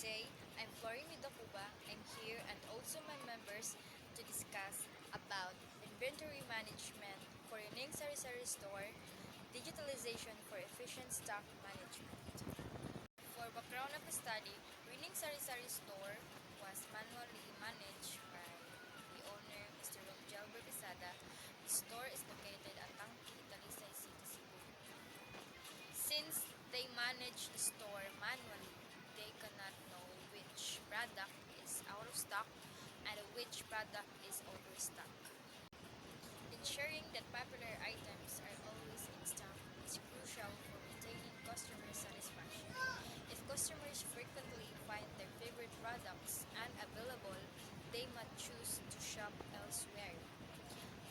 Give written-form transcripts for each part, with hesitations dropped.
Today, I'm Florin Midokuba. I'm here and also my members to discuss about inventory management for Yuning Sari Sari store, digitalization for efficient stock management. For background of the study, Yuning Sari Sari store was manually managed by the owner, Mr. Romgel Berbisada. The store is located at Tangki, Talisay City, Cebu. Since they manage the store manually, they cannot know which product is out of stock and which product is overstock. Ensuring that popular items are always in stock is crucial for maintaining customer satisfaction. If customers frequently find their favorite products unavailable, they might choose to shop elsewhere.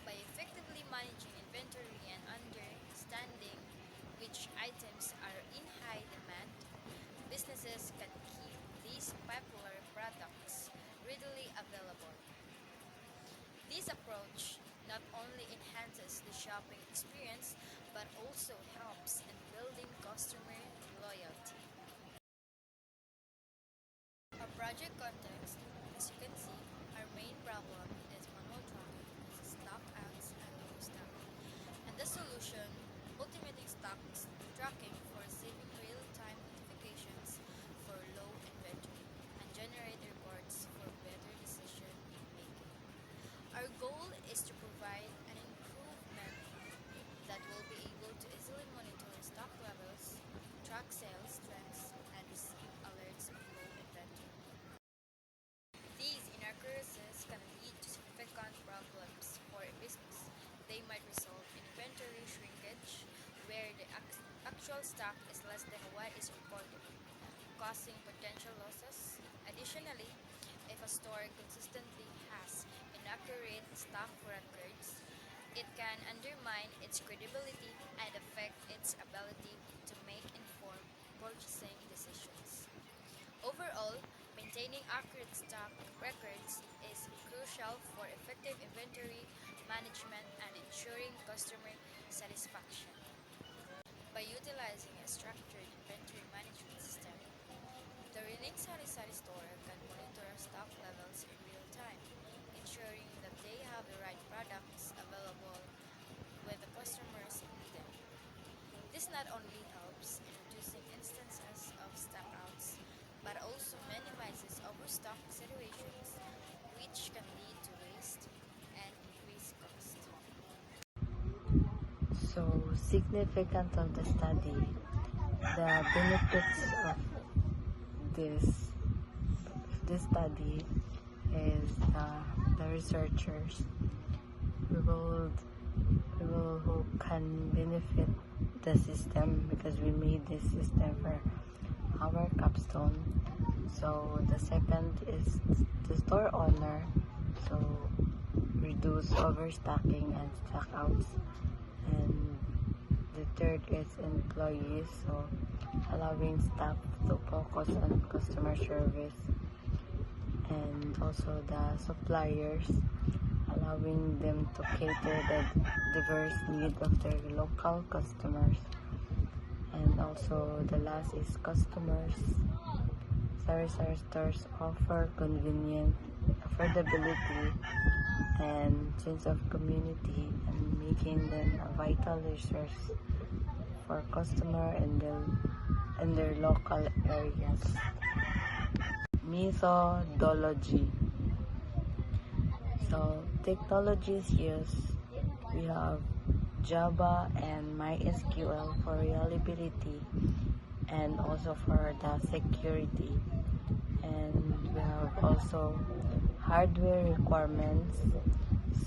By effectively managing inventory and understanding which items are in high demand, businesses can keep these popular products readily available. This approach not only enhances the shopping experience but also helps in building customer loyalty. Our project context, as you can see, our main problem is manual tracking, stock outs, and low stock. And the solution, automating stock tracking for receiving real-time notifications for low inventory and generate reports for better decision making. Our goal is to provide an improvement that will be able to easily monitor stock levels, track sales trends, and receive alerts of low inventory. These inaccuracies can lead to significant problems for a business. They might result in inventory shrinkage, where the actual stock is less than what is reported, causing potential losses. Additionally, if a store consistently has inaccurate stock records, it can undermine its credibility and affect its ability to make informed purchasing decisions. Overall, maintaining accurate stock records is crucial for effective inventory management and ensuring customer satisfaction. By utilizing a structured inventory management system, the Yuning Sari Sari store can monitor stock levels in real time, ensuring that they have the right products available when the customers need them. This not only helps in reducing instances of stockouts, but also minimizes overstock situations, which can lead to waste and increased cost. So significant of the study, the benefits of this study is the researchers who can benefit the system because we made this system for our capstone. So the second is the store owner, so reduce overstocking and stockouts. And the third is employees, so allowing staff to focus on customer service. And also the suppliers, allowing them to cater the diverse needs of their local customers. And also the last is customers. Sari Sari stores offer convenience, affordability, and sense of community, and making them a vital resource for customer in their local areas. Methodology. So technologies used, we have Java and MySQL for reliability and also for the security. And we have also hardware requirements,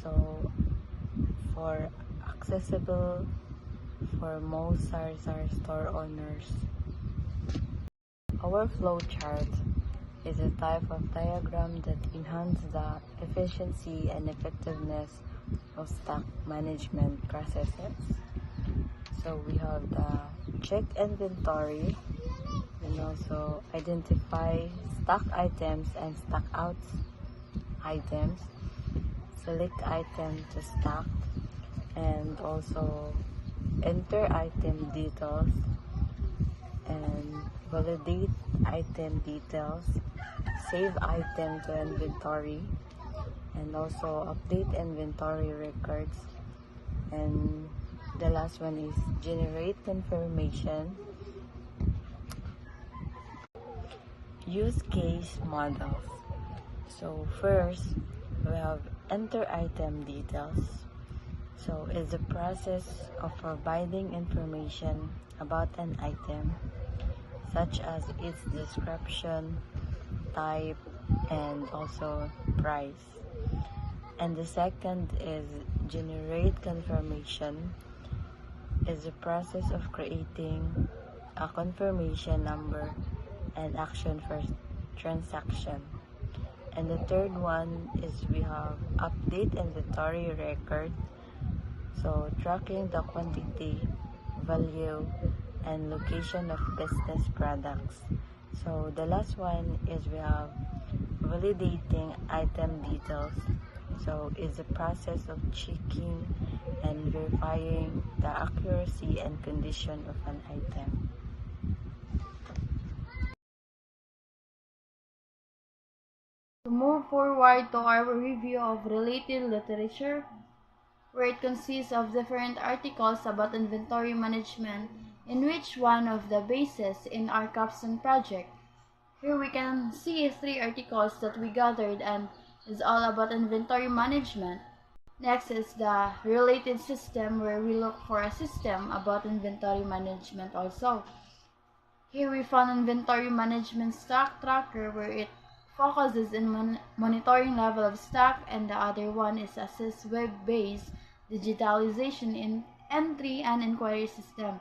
so for accessible for most Sari Sari store owners. Our flow chart is a type of diagram that enhances the efficiency and effectiveness of stock management processes. So we have the check inventory and also identify stock items and stock out items, select item to stock, and also enter item details, and validate item details, save item to inventory, and also update inventory records. And the last one is generate confirmation. Use case models. So first, we have enter item details. So it's the process of providing information about an item, such as its description, type, and also price. And the second is generate confirmation, is the process of creating a confirmation number and action for transaction. And the third one is we have update inventory record, so tracking the quantity, value, and location of business products. So the last one is we have validating item details. So it's a process of checking and verifying the accuracy and condition of an item. To move forward to our review of related literature, where it consists of different articles about inventory management in which one of the bases in our capstone project. Here we can see 3 articles that we gathered and is all about inventory management. Next is the related system, where we look for a system about inventory management also. Here we found inventory management stock tracker, where it focuses in monitoring level of stock, and the other one is assess web-based digitalization in entry and inquiry system,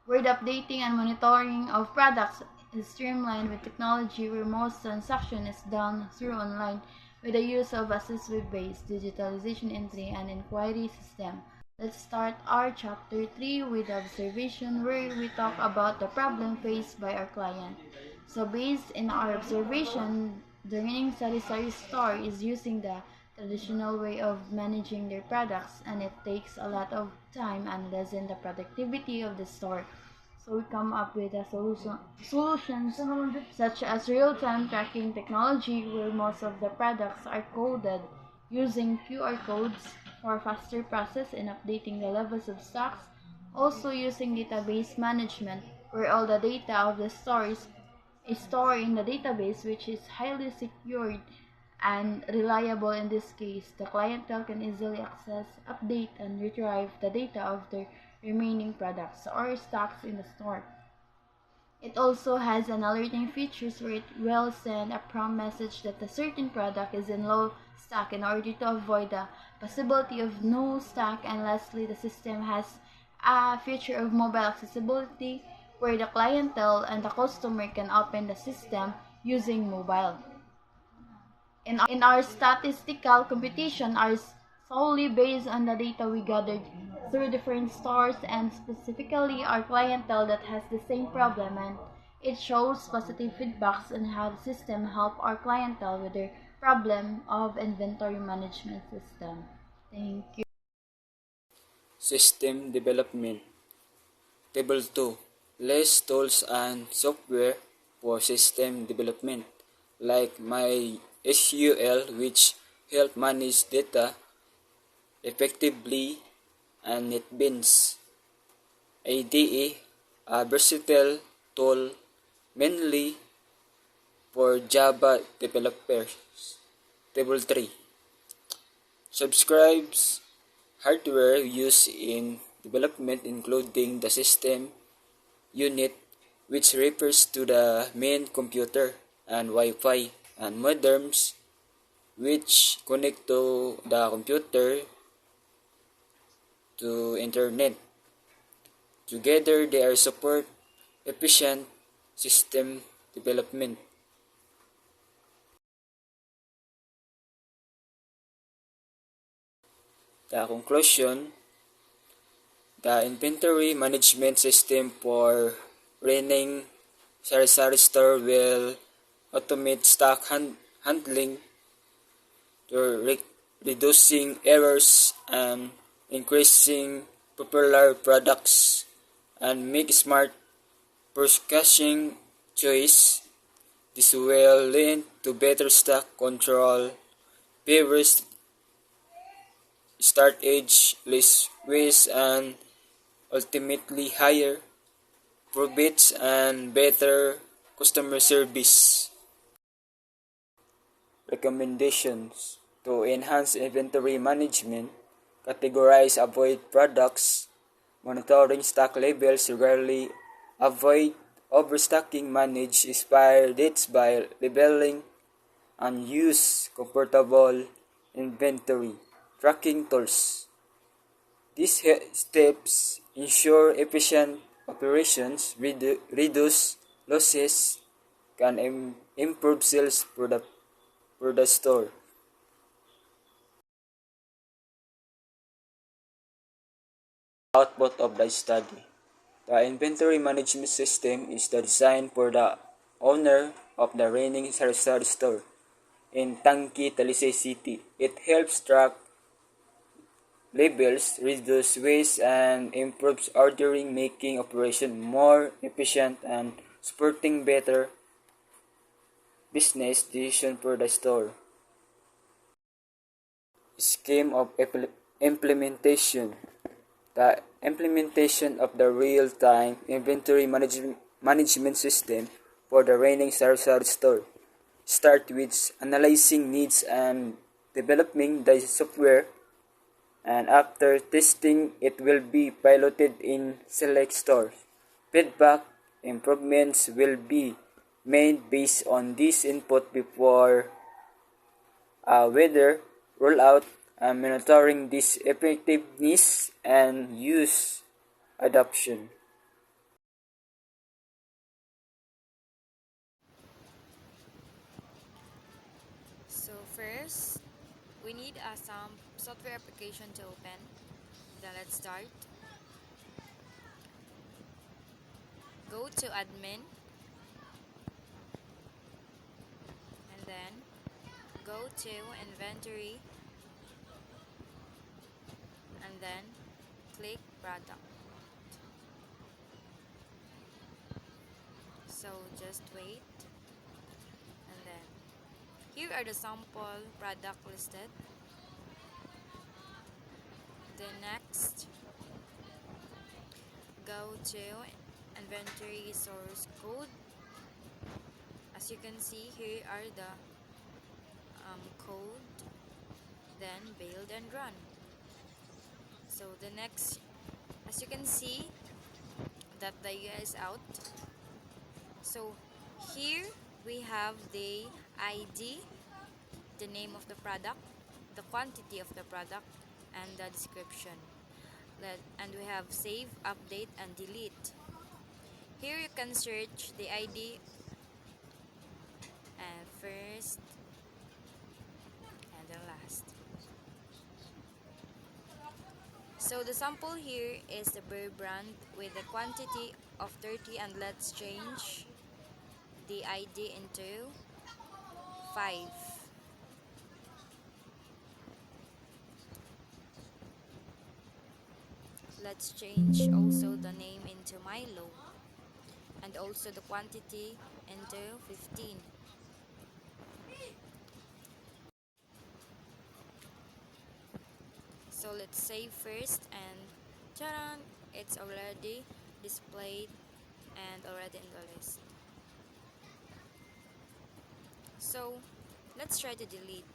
where the updating and monitoring of products is streamlined with technology, where most transaction is done through online with the use of assess web-based digitalization entry and inquiry system. Let's start our chapter 3 with observation, where we talk about the problem faced by our client. So based in our observation, the Rinning Sari-Sari store is using the traditional way of managing their products, and it takes a lot of time and lessen the productivity of the store. So we come up with a solutions such as real-time tracking technology, where most of the products are coded using QR codes for faster process in updating the levels of stocks. Also using database management, where all the data of the store is stored in the database, which is highly secured and reliable. In this case, the clientele can easily access, update, and retrieve the data of their remaining products or stocks in the store. It also has an alerting features, where it will send a prompt message that a certain product is in low stock in order to avoid the possibility of no stock. And lastly, the system has a feature of mobile accessibility, where the clientele and the customer can open the system using mobile. In our statistical computation are solely based on the data we gathered through different stores, and specifically our clientele that has the same problem, and it shows positive feedbacks on how the system help our clientele with their problem of inventory management system. Thank you. System development. Table 2. List tools and software for system development, like MySQL, which help manage data effectively, and NetBeans. IDE, a versatile tool mainly for Java developers. Table 3. Subscribes hardware used in development, including the system unit, which refers to the main computer, and Wi-Fi, and modems, which connect to the computer to internet. Together, they are support efficient system development. The conclusion: the inventory management system for running Sari-Sari store will automate stock handling to reducing errors and increasing popular products, and make smart purchasing choice. This will lead to better stock control, fewer start age, less waste, and ultimately higher profits and better customer service. Recommendations to enhance inventory management, categorize avoid products, monitoring stock levels regularly, avoid overstocking, manage expire dates by labeling, and use comfortable inventory tracking tools. These steps ensure efficient operations, reduce losses, can improve sales for the store. Output of the study. The inventory management system is the design for the owner of the reigning Sarasota store in Tangki, Talisay City. It helps track labels, reduce waste, and improves ordering, making operation more efficient and supporting better business decision for the store. Scheme of implementation. The implementation of the real-time inventory management system for the reigning Sarasota store start with analyzing needs and developing the software, and after testing it will be piloted in select stores. Feedback improvements will be made based on this input before whether rollout, and monitoring this effectiveness and use adoption. So first, we need some software application to open. Then let's start. Go to admin and then go to inventory and then click product. So just wait, and then here are the sample product listed. Then next, go to inventory source code. As you can see, here are the code. Then build and run. So the next, as you can see, that the UI is out. So here we have the ID, the name of the product, the quantity of the product, and the description. And we have save, update, and delete. Here you can search the ID and first and then last. So the sample here is the Bear brand with the quantity of 30, and let's change the ID into 5. Let's change also the name into Milo and also the quantity into 15. So let's save first, and ta-da! It's already displayed and already in the list. So let's try to delete.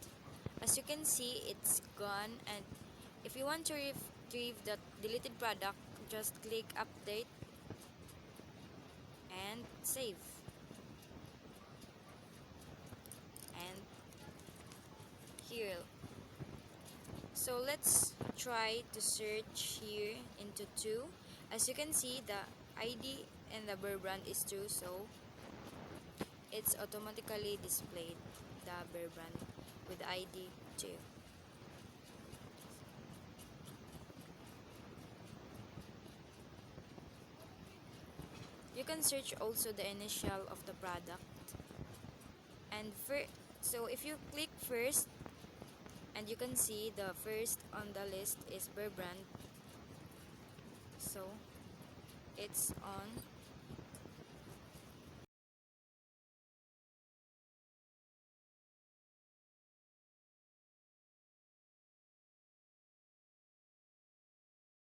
As you can see, it's gone, and if you want to retrieve the deleted product, just click update and save. And here. So let's try to search here into 2. As you can see, the ID and the Bear brand is 2, so it's automatically displayed the Bear brand with ID 2. You can search also the initial of the product. And so if you click first, and you can see the first on the list is Bear brand. So it's on